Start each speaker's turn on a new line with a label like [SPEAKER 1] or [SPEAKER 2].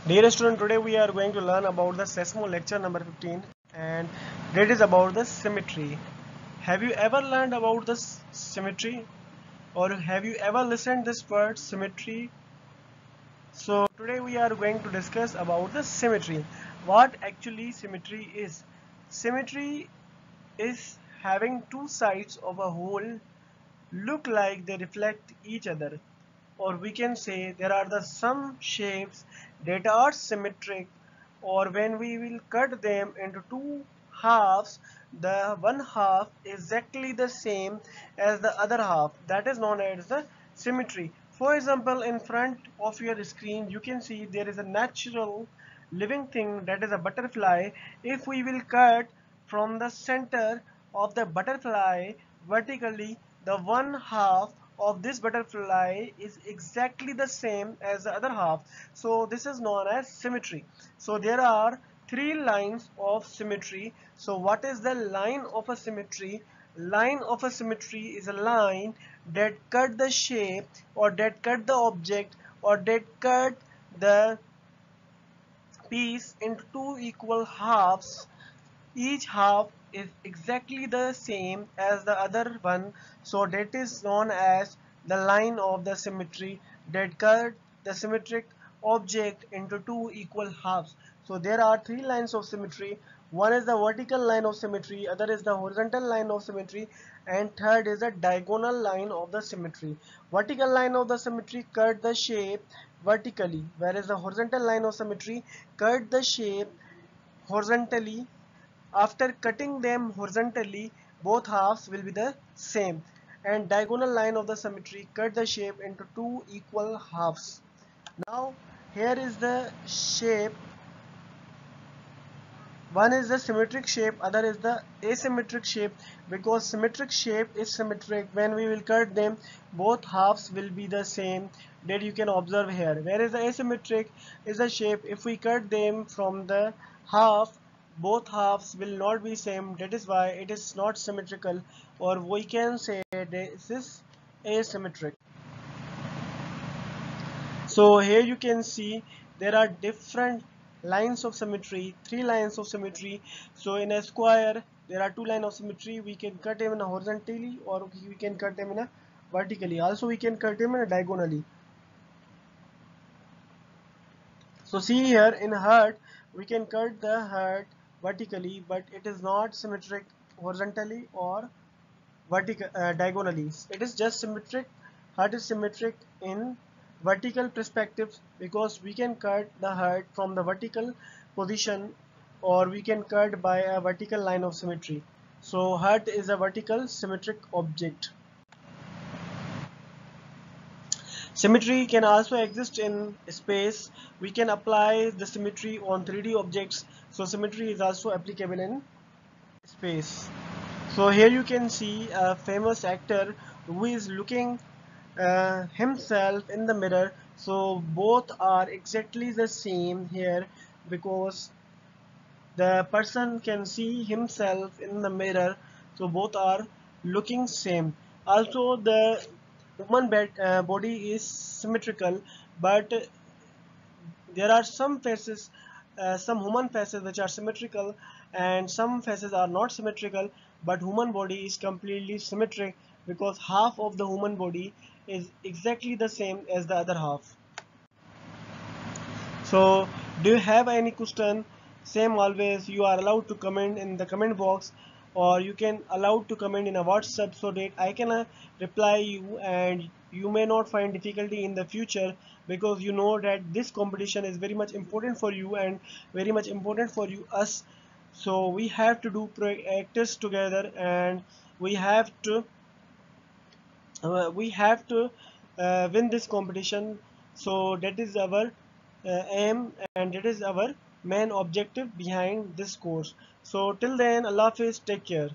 [SPEAKER 1] Dear student, today we are going to learn about the SESMO lecture number 15, and that is about the symmetry. Have you ever learned about the symmetry, or have you ever listened this word symmetry? So today we are going to discuss about the symmetry. What actually symmetry is? Symmetry is having two sides of a whole look like they reflect each other, or we can say there are the some shapes that are symmetric, or when we will cut them into two halves, the one half is exactly the same as the other half. That is known as the symmetry. For example, in front of your screen you can see there is a natural living thing, that is a butterfly. If we will cut from the center of the butterfly vertically, the one half of this butterfly is exactly the same as the other half. So this is known as symmetry. So there are three lines of symmetry. So what is the line of a symmetry? Line of a symmetry is a line that cut the shape, or that cut the object, or that cut the piece into two equal halves. Each half is exactly the same as the other one, so that is known as the line of the symmetry that cut the symmetric object into two equal halves. So there are three lines of symmetry. One is the vertical line of symmetry, other is the horizontal line of symmetry, and third is the diagonal line of the symmetry. Vertical line of the symmetry cut the shape vertically, whereas the horizontal line of symmetry cut the shape horizontally. After cutting them horizontally, both halves will be the same, and diagonal line of the symmetry cut the shape into two equal halves. Now here is the shape. One is the symmetric shape, other is the asymmetric shape. Because symmetric shape is symmetric, when we will cut them, both halves will be the same, that you can observe here. Whereas the asymmetric is a shape, if we cut them from the half, both halves will not be same, that is why it is not symmetrical, or we can say this is asymmetric. So here you can see there are different lines of symmetry, three lines of symmetry. So in a square there are two lines of symmetry. We can cut them in a horizontally, or we can cut them in a vertically. Also we can cut them in a diagonally. So see here in heart we can cut the heart vertically, but it is not symmetric horizontally or vertical diagonally. It is just symmetric. Heart is symmetric in vertical perspectives, because we can cut the heart from the vertical position, or we can cut by a vertical line of symmetry. So heart is a vertical symmetric object. Symmetry can also exist in space. We can apply the symmetry on 3D objects. So symmetry is also applicable in space. So here you can see a famous actor who is looking himself in the mirror. So both are exactly the same here, because the person can see himself in the mirror, so both are looking same. Also the human body is symmetrical, but there are some faces, some human faces which are symmetrical, and some faces are not symmetrical. But human body is completely symmetric, because half of the human body is exactly the same as the other half. So do you have any question? Same always, you are allowed to comment in the comment box, or you can allowed to comment in a WhatsApp, so that I can reply you, and you may not find difficulty in the future, because you know that this competition is very much important for you, and very much important for you us. So we have to do practice together, and we have to win this competition. So that is our aim, and that is our main objective behind this course. So till then, Allah Hafiz, take care.